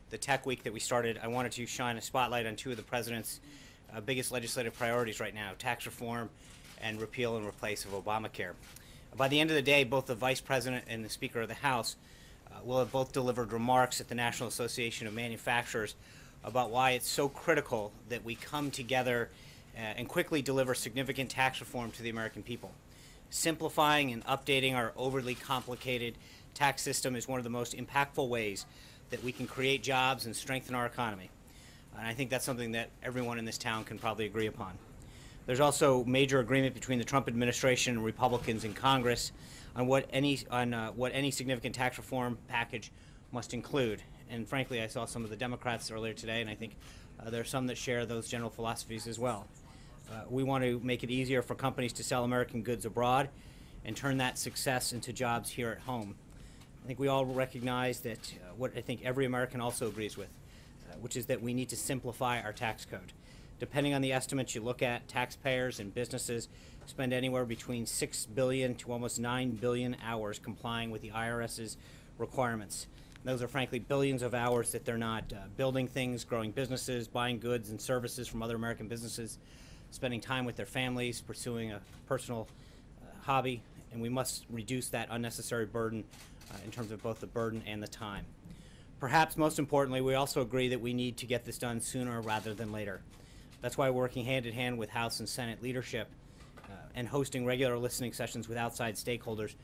the Tech Week that we started, I wanted to shine a spotlight on two of the President's biggest legislative priorities right now, tax reform and repeal and replace of Obamacare. By the end of the day, both the Vice President and the Speaker of the House will have both delivered remarks at the National Association of Manufacturers about why it's so critical that we come together and quickly deliver significant tax reform to the American people. Simplifying and updating our overly complicated tax system is one of the most impactful ways that we can create jobs and strengthen our economy. And I think that's something that everyone in this town can probably agree upon. There's also major agreement between the Trump administration and Republicans in Congress on what any significant tax reform package must include. And frankly, I saw some of the Democrats earlier today, and I think there are some that share those general philosophies as well. We want to make it easier for companies to sell American goods abroad and turn that success into jobs here at home. I think we all recognize that what I think every American also agrees with, which is that we need to simplify our tax code. Depending on the estimates you look at, taxpayers and businesses spend anywhere between 6 billion to almost 9 billion hours complying with the IRS's requirements. Those are frankly billions of hours that they're not building things, growing businesses, buying goods and services from other American businesses, spending time with their families, pursuing a personal hobby, and we must reduce that unnecessary burden in terms of both the burden and the time. Perhaps most importantly, we also agree that we need to get this done sooner rather than later. That's why we're working hand in hand with House and Senate leadership and hosting regular listening sessions with outside stakeholders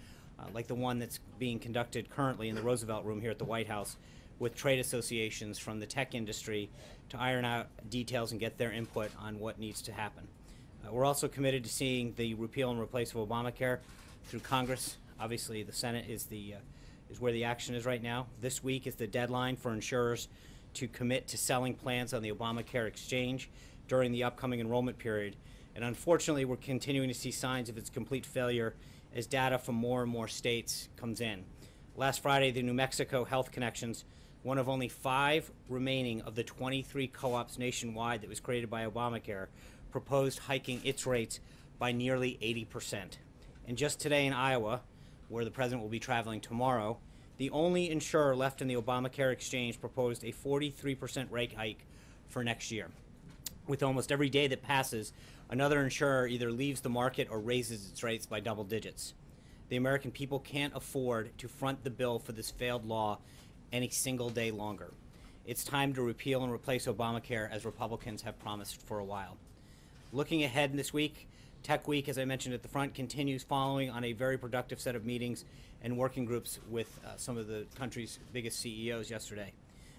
like the one that's being conducted currently in the Roosevelt Room here at the White House with trade associations from the tech industry to iron out details and get their input on what needs to happen. We're also committed to seeing the repeal and replace of Obamacare through Congress. Obviously, the Senate is where the action is right now. This week is the deadline for insurers to commit to selling plans on the Obamacare exchange during the upcoming enrollment period. And unfortunately, we're continuing to see signs of its complete failure as data from more and more states comes in. Last Friday, the New Mexico Health Connections, one of only 5 remaining of the 23 co-ops nationwide that was created by Obamacare, proposed hiking its rates by nearly 80%. And just today in Iowa, where the President will be traveling tomorrow, the only insurer left in the Obamacare exchange proposed a 43% rate hike for next year. With almost every day that passes, another insurer either leaves the market or raises its rates by double digits. The American people can't afford to front the bill for this failed law any single day longer. It's time to repeal and replace Obamacare as Republicans have promised for a while. Looking ahead this week, Tech Week, as I mentioned at the front, continues following on a very productive set of meetings and working groups with some of the country's biggest CEOs yesterday.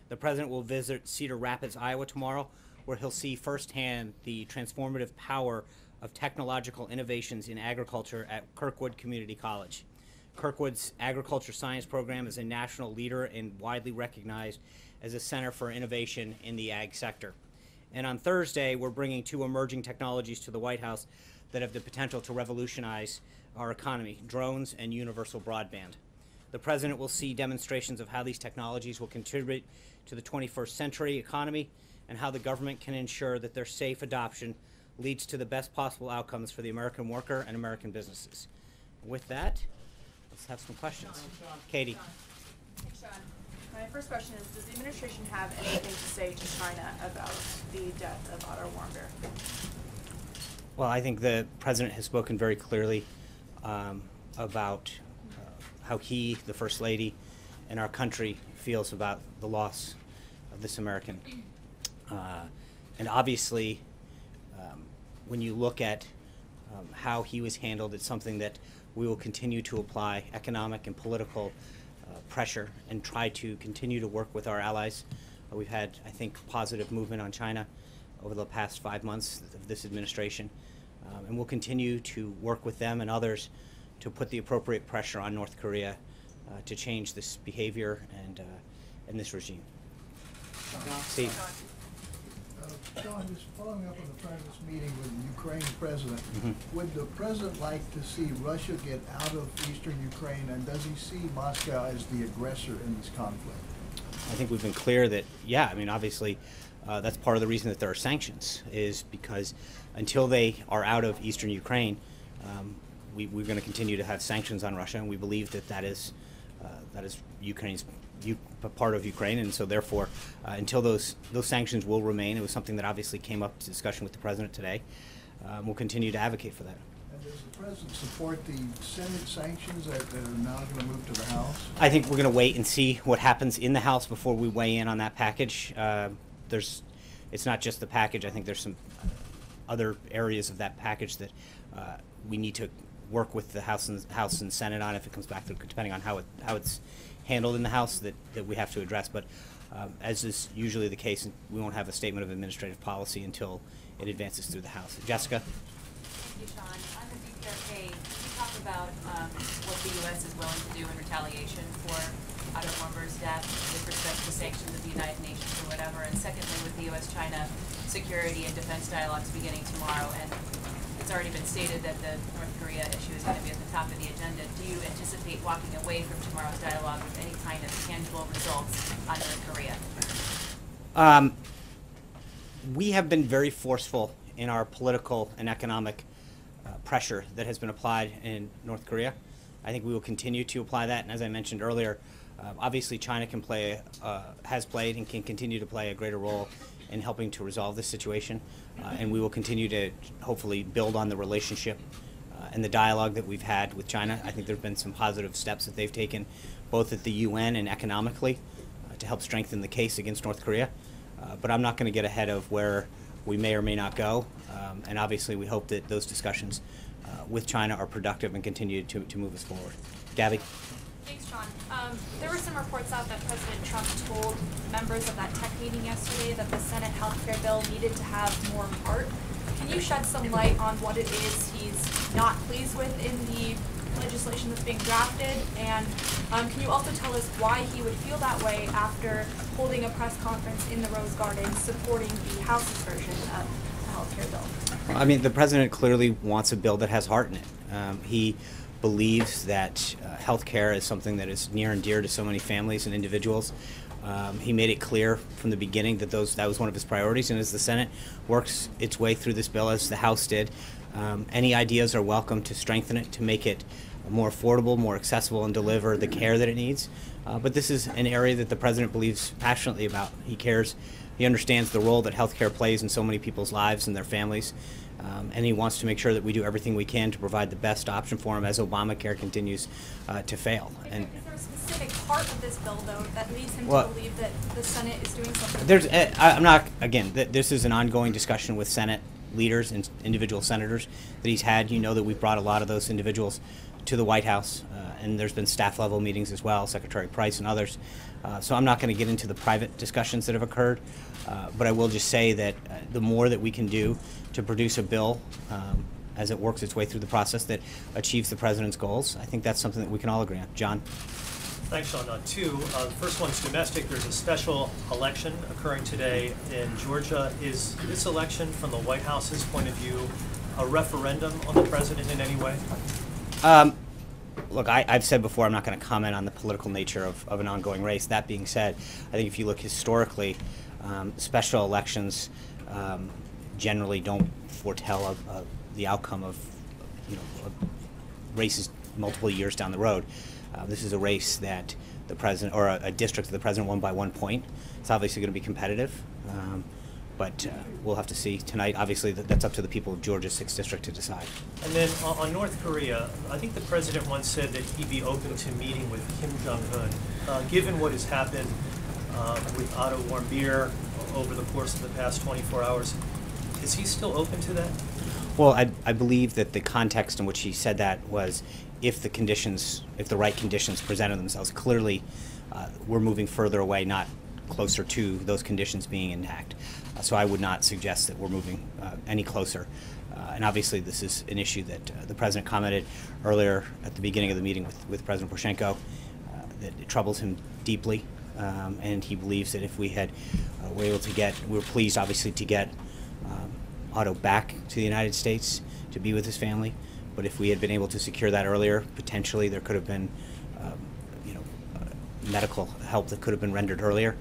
The President will visit Cedar Rapids, Iowa tomorrow, where he'll see firsthand the transformative power of technological innovations in agriculture at Kirkwood Community College. Kirkwood's agriculture science program is a national leader and widely recognized as a center for innovation in the ag sector. And on Thursday, we're bringing 2 emerging technologies to the White House that have the potential to revolutionize our economy: drones and universal broadband. The President will see demonstrations of how these technologies will contribute to the 21st century economy and how the government can ensure that their safe adoption leads to the best possible outcomes for the American worker and American businesses. With that, let's have some questions. Katie. Hey, Sean. My first question is, does the administration have anything to say to China about the death of Otto Warmbier? Well, I think the President has spoken very clearly about how he, the First Lady, and our country feels about the loss of this American. And obviously, when you look at how he was handled, it's something that we will continue to apply economic and political pressure and try to continue to work with our allies. We've had, I think, positive movement on China over the past 5 months of this administration. And we'll continue to work with them and others to put the appropriate pressure on North Korea to change this behavior and this regime. Steve. John, just following up on the president's meeting with the Ukraine president, would the president like to see Russia get out of eastern Ukraine, and does he see Moscow as the aggressor in this conflict? I think we've been clear that, yeah, I mean, obviously, that's part of the reason that there are sanctions, is because until they are out of eastern Ukraine, we're going to continue to have sanctions on Russia, and we believe that that is Ukraine's part of Ukraine, and so therefore, until those sanctions will remain, it was something that obviously came up to discussion with the president today. We'll continue to advocate for that. And does the president support the Senate sanctions that are now going to move to the House? I think we're going to wait and see what happens in the House before we weigh in on that package. It's not just the package. I think there's some other areas of that package that we need to work with the House and Senate on if it comes back to, depending on how it's handled in the House, that we have to address. But as is usually the case, we won't have a statement of administrative policy until it advances through the House. Jessica? Thank you, Sean. On the DPRK, can you talk about what the U.S. is willing to do in retaliation for Otto Warmbier's death with respect to sanctions of the United Nations or whatever? And secondly, with the U.S.-China security and defense dialogues beginning tomorrow, and it's already been stated that the North Korea issue is going to be at the top of the agenda, do you anticipate walking away from tomorrow's dialogue with any kind of tangible results on North Korea? We have been very forceful in our political and economic pressure that has been applied in North Korea. I think we will continue to apply that, and as I mentioned earlier, obviously China has played and can continue to play a greater role in helping to resolve this situation, and we will continue to hopefully build on the relationship and the dialogue that we've had with China. I think there have been some positive steps that they've taken, both at the UN and economically, to help strengthen the case against North Korea. But I'm not going to get ahead of where we may or may not go, and obviously we hope that those discussions with China are productive and continue to move us forward. Gabby? Thanks, Sean. There were some reports out that President Trump told members of that tech meeting yesterday that the Senate healthcare bill needed to have more heart. Can you shed some light on what it is he's not pleased with in the legislation that's being drafted? And can you also tell us why he would feel that way after holding a press conference in the Rose Garden supporting the House's version of the healthcare bill? I mean, the president clearly wants a bill that has heart in it. He believes that health care is something that is near and dear to so many families and individuals. He made it clear from the beginning that that was one of his priorities, and as the Senate works its way through this bill, as the House did, any ideas are welcome to strengthen it, to make it more affordable, more accessible, and deliver the care that it needs. But this is an area that the president believes passionately about. He cares. He understands the role that healthcare plays in so many people's lives and their families. And he wants to make sure that we do everything we can to provide the best option for him as Obamacare continues to fail. And is there a specific part of this bill, though, that leads him well, to believe that the Senate is doing something? I'm not, again, this is an ongoing discussion with Senate leaders and individual senators that he's had. You know that we've brought a lot of those individuals to the White House, and there's been staff level meetings as well, Secretary Price and others. So I'm not going to get into the private discussions that have occurred, but I will just say that the more that we can do to produce a bill as it works its way through the process that achieves the president's goals, I think that's something that we can all agree on. John? Thanks, Sean. Two. The first one's domestic. There's a special election occurring today in Georgia. Is this election, from the White House's point of view, a referendum on the president in any way? Look, I've said before I'm not going to comment on the political nature of an ongoing race. That being said, I think if you look historically, special elections generally don't foretell the outcome of races multiple years down the road. This is a race that the president, or a district that the president won by 1 point. It's obviously going to be competitive, but we'll have to see tonight. Obviously, that's up to the people of Georgia's 6th district to decide. And then on North Korea, I think the president once said that he'd be open to meeting with Kim Jong-un. Given what has happened with Otto Warmbier over the course of the past 24 hours, is he still open to that? Well, I believe that the context in which he said that was if the right conditions presented themselves. Clearly, we're moving further away, not closer to those conditions being intact. So I would not suggest that we're moving any closer. And obviously, this is an issue that the president commented earlier at the beginning of the meeting with President Poroshenko, that it troubles him deeply. And he believes that if we were pleased, obviously, to get Otto back to the United States to be with his family. But if we had been able to secure that earlier, potentially there could have been medical help that could have been rendered earlier.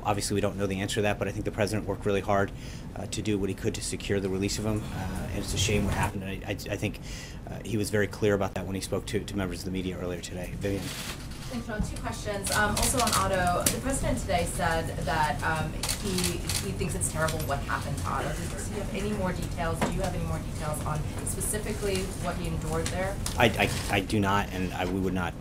Obviously, we don't know the answer to that, but I think the president worked really hard to do what he could to secure the release of him. And it's a shame what happened. And I think he was very clear about that when he spoke to members of the media earlier today. Vivian. Thanks, Sean. Two questions. Also on Otto, the president today said that he thinks it's terrible what happened to Otto. Does he have any more details? Do you have any more details on specifically what he endured there? I do not, and we would not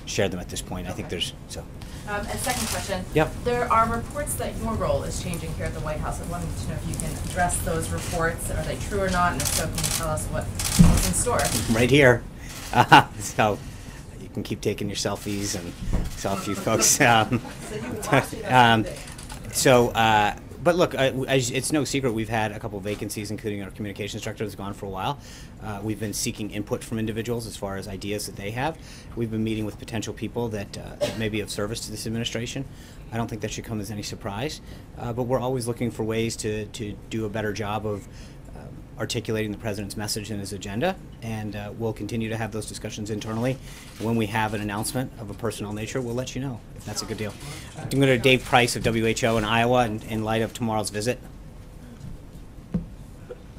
share them at this point. I think there's so. And second question. Yep. There are reports that your role is changing here at the White House. I wanted to know if you can address those reports. Are they true or not? And if so, can you tell us what's in store? Right here. So you can keep taking your selfies and selfie folks. But look, it's no secret we've had a couple of vacancies, including our communications director that's gone for a while. We've been seeking input from individuals as far as ideas that they have. We've been meeting with potential people that may be of service to this administration. I don't think that should come as any surprise, but we're always looking for ways to do a better job of articulating the president's message and his agenda, and we'll continue to have those discussions internally. When we have an announcement of a personnel nature, we'll let you know if that's a good deal. I'm going to go to Dave Price of WHO in Iowa in light of tomorrow's visit.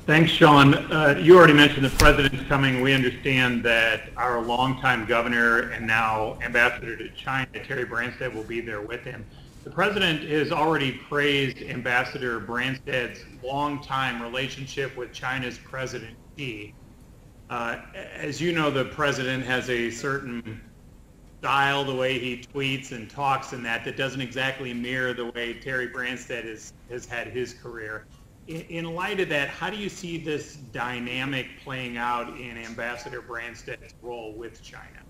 Thanks, Sean. You already mentioned the president's coming. We understand that our longtime governor and now ambassador to China, Terry Branstad, will be there with him. The president has already praised Ambassador Branstad's longtime relationship with China's President Xi. As you know, the president has a certain style, the way he tweets and talks, and that doesn't exactly mirror the way Terry Branstad has had his career. In light of that, how do you see this dynamic playing out in Ambassador Branstad's role with China?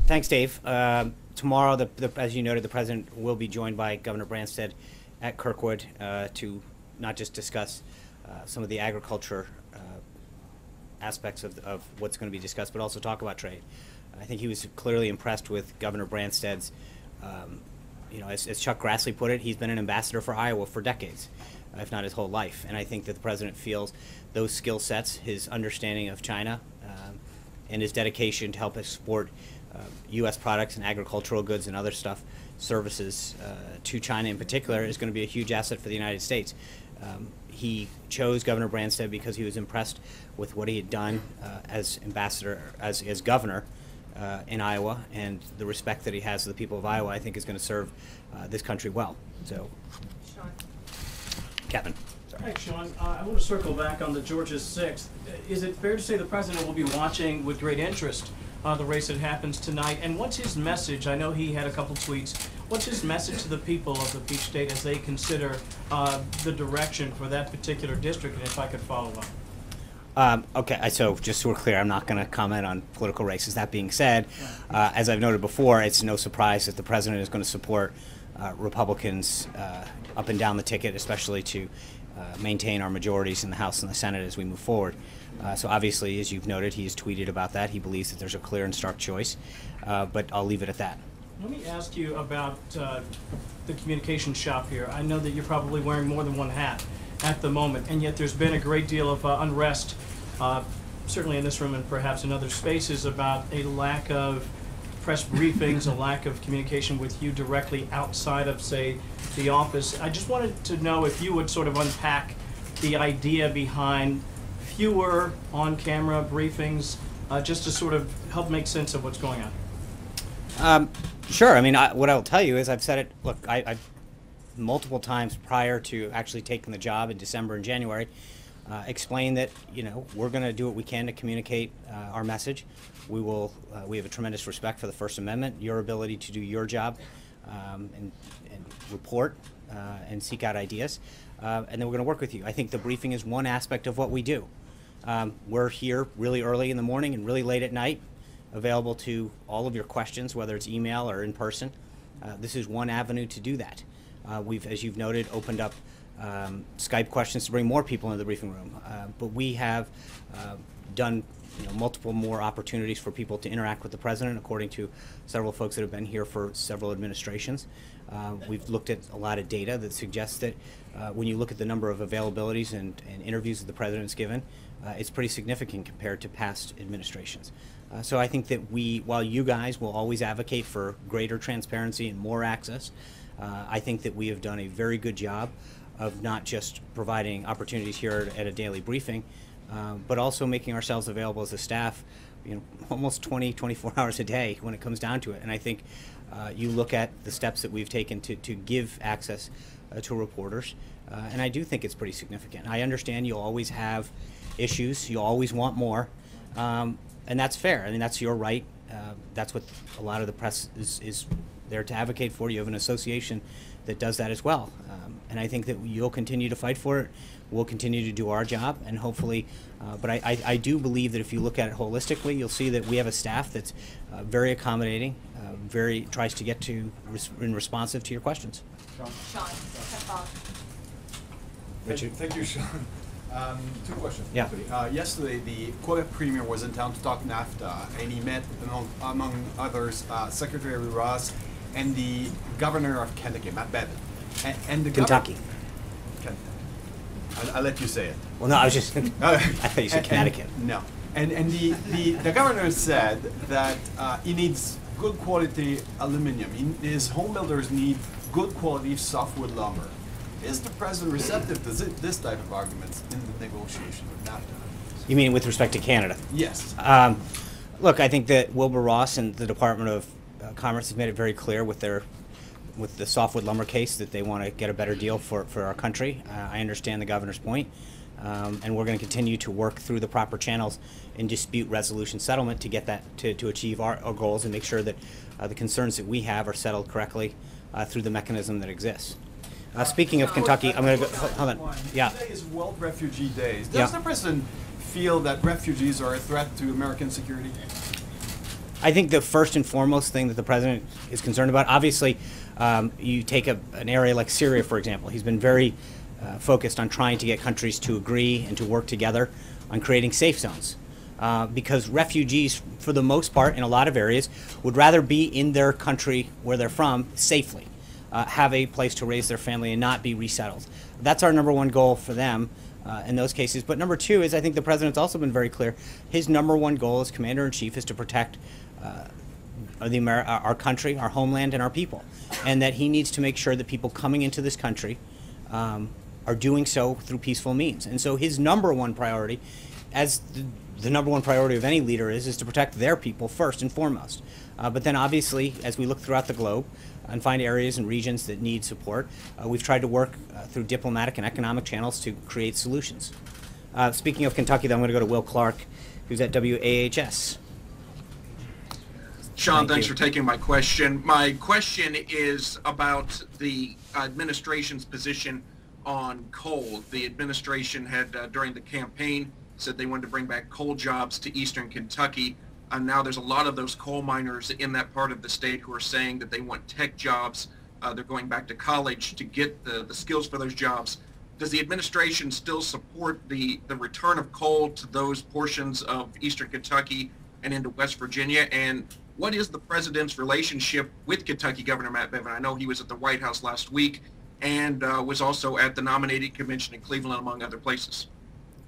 Thanks, Dave. Tomorrow, as you noted, the president will be joined by Governor Branstad at Kirkwood to not just discuss some of the agriculture aspects of what's going to be discussed, but also talk about trade. I think he was clearly impressed with Governor Branstad's, as Chuck Grassley put it, he's been an ambassador for Iowa for decades, if not his whole life. And I think that the president feels those skill sets, his understanding of China, and his dedication to help export U.S. products and agricultural goods and other stuff, services to China in particular, is going to be a huge asset for the United States. He chose Governor Branstad because he was impressed with what he had done as ambassador, as governor in Iowa, and the respect that he has for the people of Iowa, I think, is going to serve this country well. So, Sean. Kevin. Thanks, Sean. I want to circle back on the Georgia 6th. Is it fair to say the president will be watching with great interest the race that happens tonight? And what's his message? I know he had a couple tweets. What's his message to the people of the Peach State as they consider the direction for that particular district? And if I could follow up. Okay, so just so we're clear, I'm not going to comment on political races. That being said, as I've noted before, it's no surprise that the president is going to support Republicans up and down the ticket, especially to maintain our majorities in the House and the Senate as we move forward. So obviously, as you've noted, he has tweeted about that. He believes that there's a clear and stark choice, but I'll leave it at that. Let me ask you about the communication shop here. I know that you're probably wearing more than one hat at the moment, and yet there's been a great deal of unrest, certainly in this room and perhaps in other spaces, about a lack of press briefings, a lack of communication with you directly outside of, say, the office. I just wanted to know if you would sort of unpack the idea behind fewer on-camera briefings, just to sort of help make sense of what's going on. Sure. I mean, what I'll tell you is I've said it, look, I've multiple times prior to actually taking the job in December and January, explained that, we're going to do what we can to communicate our message. We have a tremendous respect for the First Amendment, your ability to do your job and report and seek out ideas. And then we're going to work with you. I think the briefing is one aspect of what we do. We're here really early in the morning and really late at night, available to all of your questions, whether it's email or in person. This is one avenue to do that. We've, as you've noted, opened up Skype questions to bring more people into the briefing room. But we have done multiple more opportunities for people to interact with the president, according to several folks that have been here for several administrations. We've looked at a lot of data that suggests that when you look at the number of availabilities and interviews that the president's given, it's pretty significant compared to past administrations. So I think that while you guys will always advocate for greater transparency and more access, I think that we have done a very good job of not just providing opportunities here at a daily briefing, but also making ourselves available as a staff, almost 24 hours a day when it comes down to it. And I think you look at the steps that we've taken to give access to reporters, and I do think it's pretty significant. I understand you'll always have issues, you always want more, and that's fair. I mean, that's your right. That's what a lot of the press is there to advocate for. You have an association that does that as well. And I think that you'll continue to fight for it. We'll continue to do our job, and hopefully, but I do believe that if you look at it holistically, you'll see that we have a staff that's very accommodating, tries to get to and responsive to your questions. Sean, Richard? Thank you, Sean. Two questions. Yeah. Actually. Yesterday, the Quebec Premier was in town to talk NAFTA, and he met, among others, Secretary Ross and the Governor of Kentucky, Matt Bevin. And the Kentucky. I'll let you say it. Well, no, I was just, I thought you said Connecticut. No. And the governor said that he needs good quality aluminum. His home builders need good quality softwood lumber. Is the president receptive to this type of arguments in the negotiation with NAFTA? You mean with respect to Canada? Yes. Look, I think that Wilbur Ross and the Department of Commerce has made it very clear with the softwood lumber case that they want to get a better deal for our country. I understand the governor's point, and we're going to continue to work through the proper channels in dispute resolution settlement to get that to achieve our goals and make sure that the concerns that we have are settled correctly through the mechanism that exists. Speaking of Kentucky, I'm going to go. Hold on. Yeah. Today is World Refugee Day. Does the president feel that refugees are a threat to American security? I think the first and foremost thing that the president is concerned about, obviously, you take an area like Syria, for example. He's been very focused on trying to get countries to agree and to work together on creating safe zones. Because refugees, for the most part, in a lot of areas, would rather be in their country where they're from safely, have a place to raise their family and not be resettled. That's our number one goal for them in those cases. But number two is, I think the president's also been very clear, his number one goal as commander-in-chief is to protect our country, our homeland, and our people. And that he needs to make sure that people coming into this country are doing so through peaceful means. And so his number one priority, as the number one priority of any leader is to protect their people first and foremost. But then obviously, as we look throughout the globe and find areas and regions that need support, we've tried to work through diplomatic and economic channels to create solutions. Speaking of Kentucky, though, I'm going to go to Will Clark, who's at WAHS. Sean, thanks for taking my question. My question is about the administration's position on coal. The administration had, during the campaign, said they wanted to bring back coal jobs to eastern Kentucky. And now there's a lot of those coal miners in that part of the state who are saying that they want tech jobs. They're going back to college to get the skills for those jobs. Does the administration still support the return of coal to those portions of eastern Kentucky and into West Virginia? And what is the president's relationship with Kentucky Governor Matt Bevin? I know he was at the White House last week and was also at the nominating convention in Cleveland, among other places.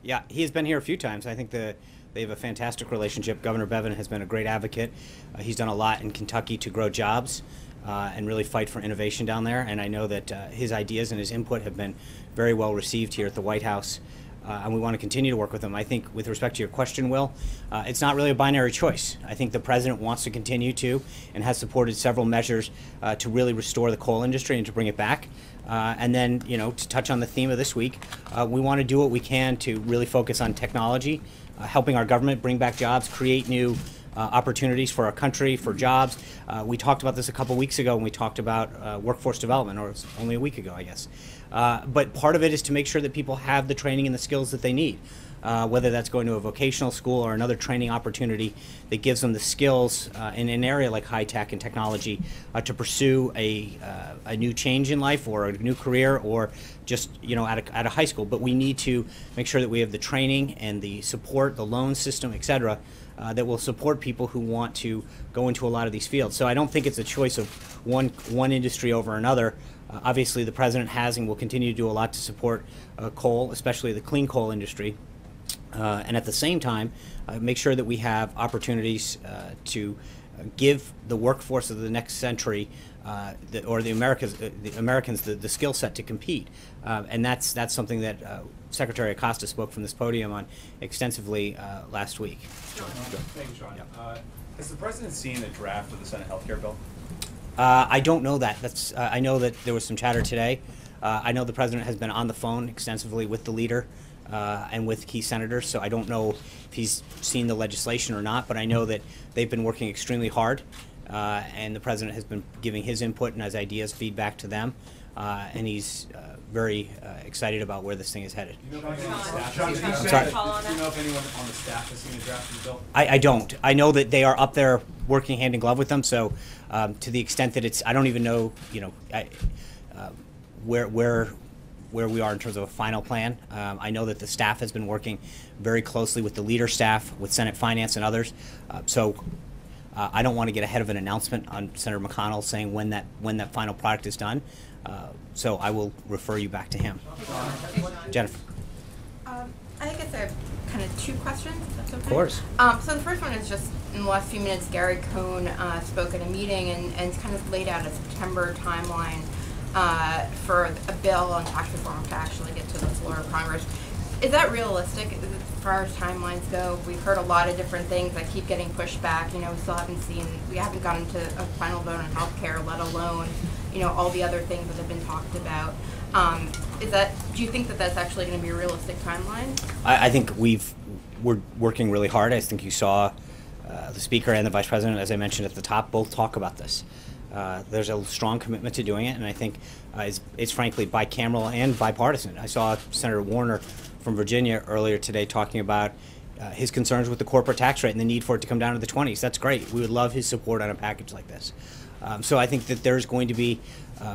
Yeah, he's been here a few times. I think they have a fantastic relationship. Governor Bevin has been a great advocate. He's done a lot in Kentucky to grow jobs and really fight for innovation down there. And I know that his ideas and his input have been very well received here at the White House. And we want to continue to work with him. I think with respect to your question, Will, it's not really a binary choice. I think the president wants to continue to and has supported several measures to really restore the coal industry and to bring it back. And then, to touch on the theme of this week, we want to do what we can to really focus on technology, helping our government bring back jobs, create new opportunities for our country, for jobs. We talked about this a couple weeks ago when we talked about workforce development, or it was only a week ago, I guess. But part of it is to make sure that people have the training and the skills that they need, whether that's going to a vocational school or another training opportunity that gives them the skills in an area like high tech and technology to pursue a new change in life or a new career or just at a high school. But we need to make sure that we have the training and the support, the loan system, et cetera, that will support people who want to go into a lot of these fields. So I don't think it's a choice of one industry over another. Obviously, the president has and will continue to do a lot to support coal, especially the clean coal industry. And at the same time, make sure that we have opportunities to give the workforce of the next century the Americans the skill set to compete, and that's something that Secretary Acosta spoke from this podium on extensively last week. Thank you, Sean. Has the president seen the draft of the Senate healthcare bill? I don't know that. I know that there was some chatter today. I know the president has been on the phone extensively with the leader and with key senators, so I don't know if he's seen the legislation or not, but I know that they've been working extremely hard, and the president has been giving his input and his ideas, feedback to them, and he's very excited about where this thing is headed. Do you know if anyone on the staff has seen the draft of the bill? I don't. I know that they are up there working hand in glove with them, so to the extent that it's, I don't even know, where we are in terms of a final plan. I know that the staff has been working very closely with the leader staff, with Senate Finance and others. I don't want to get ahead of an announcement on Senator McConnell saying when that final product is done. So I will refer you back to him. Jennifer. I guess I have kind of two questions, if that's okay. Of course. So the first one is just in the last few minutes, Gary Cohn spoke at a meeting and kind of laid out a September timeline for a bill on tax reform to actually get to the floor of Congress. Is that realistic as far as timelines go? We've heard a lot of different things that keep getting pushed back. We still we haven't gotten to a final vote on healthcare, let alone, all the other things that have been talked about. Do you think that that's actually going to be a realistic timeline? I think we're working really hard. I think you saw the Speaker and the Vice President, as I mentioned at the top, both talk about this. There's a strong commitment to doing it, and I think it's frankly bicameral and bipartisan. I saw Senator Warner from Virginia earlier today talking about his concerns with the corporate tax rate and the need for it to come down to the 20s. That's great. We would love his support on a package like this. So I think that there's going to be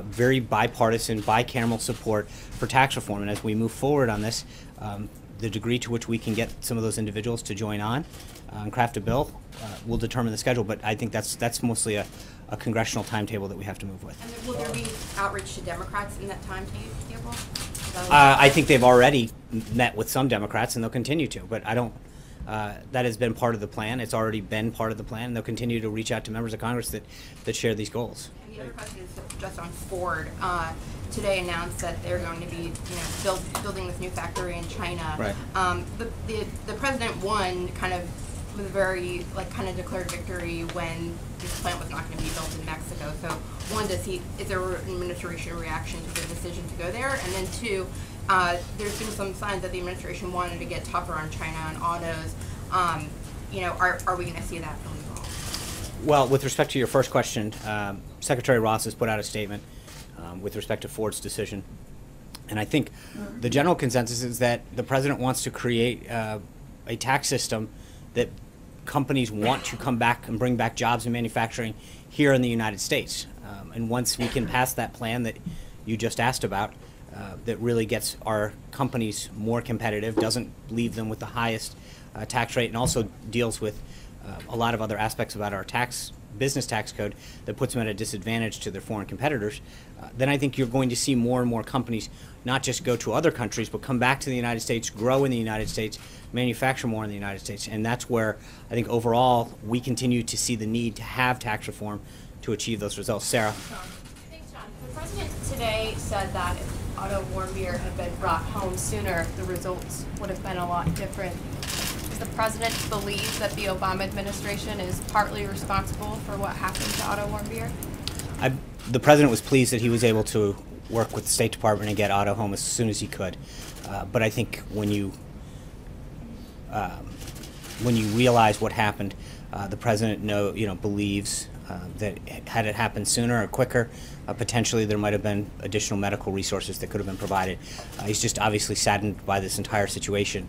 very bipartisan, bicameral support for tax reform, and as we move forward on this, the degree to which we can get some of those individuals to join on and craft a bill will determine the schedule, but I think that's mostly a congressional timetable that we have to move with. And will there be outreach to Democrats in that timetable? I think they've already met with some Democrats, and they'll continue to, but I don't. That has been part of the plan. It's already been part of the plan, and they'll continue to reach out to members of Congress that share these goals. And the other question is just on Ford. Today announced that they're going to be, building this new factory in China. Right. The president won kind of with a very kind of declared victory when this plant was not going to be built in Mexico. So one, is there an administration reaction to the decision to go there? And then two, there's been some signs that the administration wanted to get tougher on China and autos. Are we going to see that from you all? Well, with respect to your first question, Secretary Ross has put out a statement with respect to Ford's decision. And I think the general consensus is that the president wants to create a tax system that companies want to come back and bring back jobs and manufacturing here in the United States. And once we can pass that plan that you just asked about, that really gets our companies more competitive, doesn't leave them with the highest tax rate, and also deals with a lot of other aspects about our business tax code that puts them at a disadvantage to their foreign competitors, then I think you're going to see more and more companies not just go to other countries, but come back to the United States, grow in the United States, manufacture more in the United States. And that's where I think overall we continue to see the need to have tax reform to achieve those results. Sarah? Thanks, John. The president today said that if Otto Warmbier had been brought home sooner, the results would have been a lot different. Does the president believe that the Obama administration is partly responsible for what happened to Otto Warmbier? The president was pleased that he was able to work with the State Department and get Otto home as soon as he could. But I think when you realize what happened, the president believes that had it happened sooner or quicker, potentially there might have been additional medical resources that could have been provided. He's just obviously saddened by this entire situation,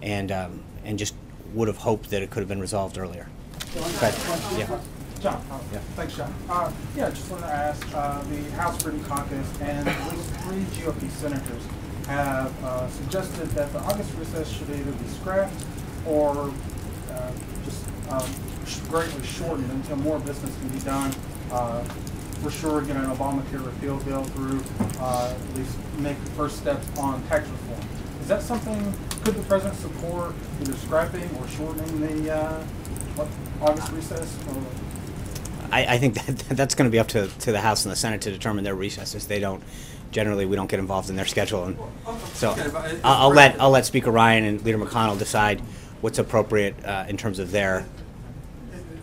and just would have hoped that it could have been resolved earlier. Yeah. John, thanks, John. Just wanted to ask, the House Freedom Caucus and at least 3 GOP senators have suggested that the August recess should either be scrapped or greatly shortened until more business can be done. For sure, get an Obamacare repeal bill through, at least make the first steps on tax reform. Is that something, could the president support either scrapping or shortening the August recess? I think that's going to be up to the House and the Senate to determine their recesses. They don't, generally, we don't get involved in their schedule. And so I'll let Speaker Ryan and Leader McConnell decide what's appropriate in terms of their.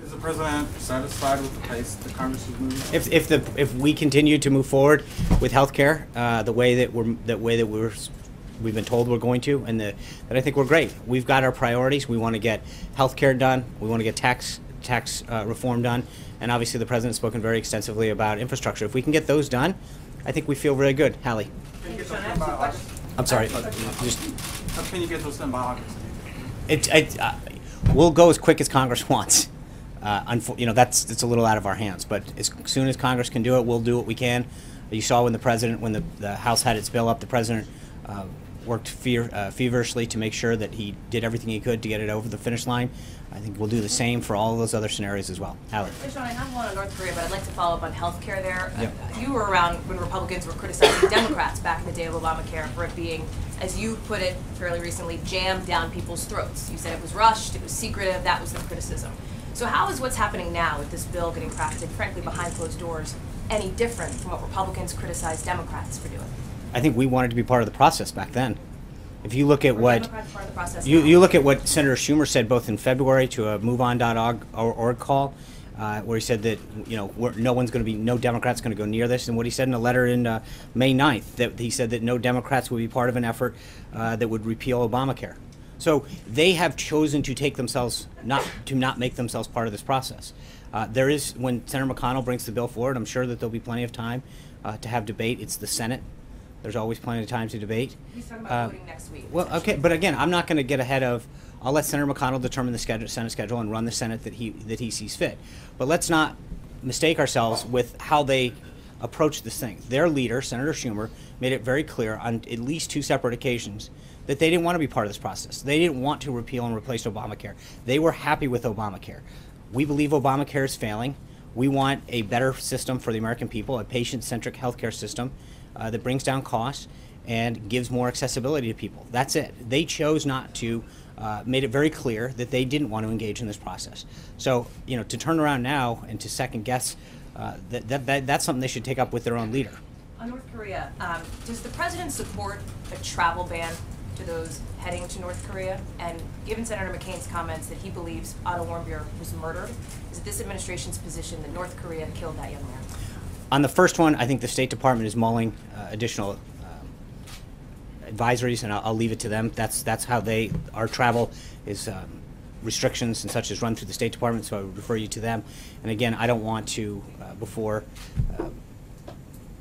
Is the president satisfied with the pace the Congress is moving? If we continue to move forward with health care the way that we've been told we're going to, and that I think we're great. We've got our priorities. We want to get health care done. We want to get tax reform done. And obviously the president's spoken very extensively about infrastructure. If we can get those done, I think we feel very good. Hallie. Can you get those done by August? I'm sorry. How can you get those done by August? We'll go as quick as Congress wants. That's a little out of our hands. But as soon as Congress can do it, we'll do what we can. You saw when the House had its bill up, the president worked feverishly to make sure that he did everything he could to get it over the finish line. I think we'll do the same for all of those other scenarios as well. Hallie. Sean, I have one on North Korea, but I'd like to follow up on healthcare there. Yep. You were around when Republicans were criticizing Democrats back in the day of Obamacare for it being, as you put it fairly recently, jammed down people's throats. You said it was rushed, it was secretive, that was the criticism. So how is what's happening now with this bill getting crafted, frankly, behind closed doors, any different from what Republicans criticized Democrats for doing? I think we wanted to be part of the process back then. If you look at what you look at what Senator Schumer said both in February to a MoveOn.org call, where he said that no Democrats going to go near this, and what he said in a letter in May 9th, that he said that no Democrats would be part of an effort that would repeal Obamacare. So they have chosen to take themselves not make themselves part of this process. When Senator McConnell brings the bill forward, I'm sure that there'll be plenty of time to have debate. It's the Senate. There's always plenty of time to debate. He's talking about voting next week. Well, okay, but again, I'm not going to get ahead of. I'll let Senator McConnell determine the Senate schedule and run the Senate that he sees fit. But let's not mistake ourselves with how they approach this thing. Their leader, Senator Schumer, made it very clear on at least 2 separate occasions that they didn't want to be part of this process. They didn't want to repeal and replace Obamacare. They were happy with Obamacare. We believe Obamacare is failing. We want a better system for the American people, a patient-centric healthcare system that brings down costs and gives more accessibility to people. That's it. They chose not to, made it very clear that they didn't want to engage in this process. So, to turn around now and to second guess, that's something they should take up with their own leader. On North Korea, does the president support a travel ban to those heading to North Korea? And given Senator McCain's comments that he believes Otto Warmbier was murdered, is it this administration's position that North Korea killed that young man? On the first one, I think the State Department is mulling additional advisories, and I'll leave it to them. That's how our travel is restrictions and such is run through the State Department, so I would refer you to them. And again, I don't want to, before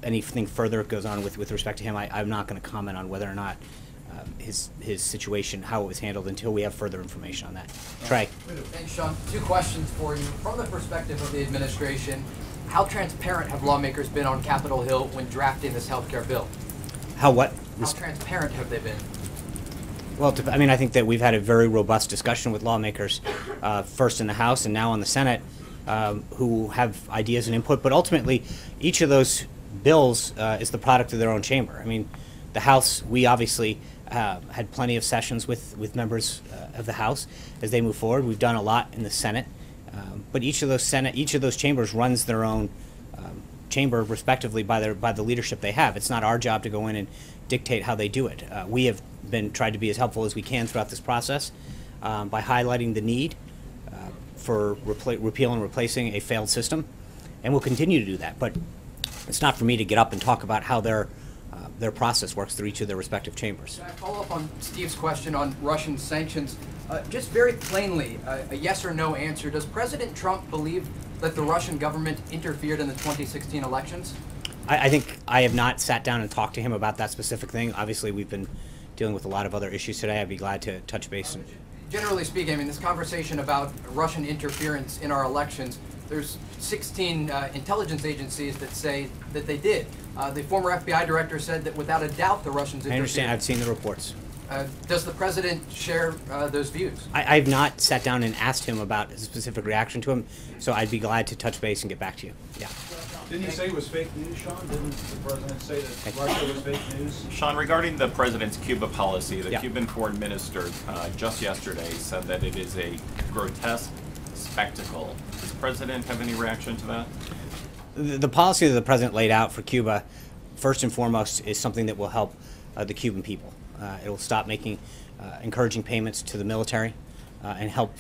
anything further goes on with respect to him, I'm not going to comment on whether or not his situation, how it was handled, until we have further information on that. Trey. Thanks, Sean. 2 questions for you. From the perspective of the administration, how transparent have lawmakers been on Capitol Hill when drafting this health care bill? How what? How transparent have they been? Well, I think that we've had a very robust discussion with lawmakers, first in the House and now in the Senate, who have ideas and input. But ultimately, each of those bills is the product of their own chamber. I mean, the House, we obviously had plenty of sessions with members of the House as they move forward. We've done a lot in the Senate. But each of those chambers runs their own chamber respectively by the leadership they have. It's not our job to go in and dictate how they do it. We have tried to be as helpful as we can throughout this process by highlighting the need for repeal and replacing a failed system, and we'll continue to do that. But it's not for me to get up and talk about how their process works through each of their respective chambers. Can I follow up on Steve's question on Russian sanctions? Just very plainly, a yes or no answer. Does President Trump believe that the Russian government interfered in the 2016 elections? I think I have not sat down and talked to him about that specific thing. Obviously, we've been dealing with a lot of other issues today. I'd be glad to touch base. Generally speaking, I mean, this conversation about Russian interference in our elections, there's 16 intelligence agencies that say that they did. The former FBI director said that without a doubt the Russians interfered. I understand. I've seen the reports. Does the president share those views? I've not sat down and asked him about a specific reaction to him, so I'd be glad to touch base and get back to you. Yeah. Didn't you say it was fake news, Sean? Didn't the president say that Russia was fake news? Sean, regarding the president's Cuba policy, the Yeah. Cuban foreign minister just yesterday said that it is a grotesque spectacle. Does the president have any reaction to that? The policy that the president laid out for Cuba, first and foremost, is something that will help the Cuban people. It will stop making encouraging payments to the military and help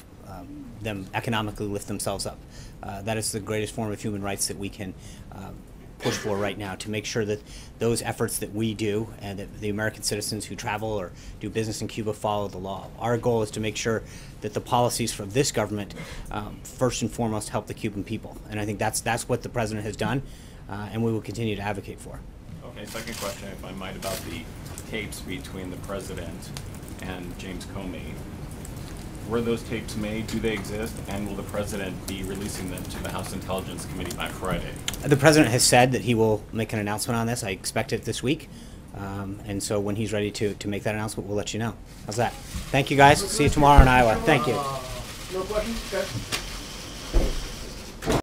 them economically lift themselves up. That is the greatest form of human rights that we can push for right now, to make sure that those efforts that we do and that the American citizens who travel or do business in Cuba follow the law. Our goal is to make sure that the policies from this government first and foremost help the Cuban people, and I think that's what the president has done, and we will continue to advocate for. Okay, second question, if I might, about the tapes between the president and James Comey. Were those tapes made? Do they exist? And will the president be releasing them to the House Intelligence Committee by Friday? The president has said that he will make an announcement on this. I expect it this week. And so when he's ready to make that announcement, we'll let you know. How's that? Thank you, guys. See you tomorrow in Iowa. Thank you. No questions? Okay.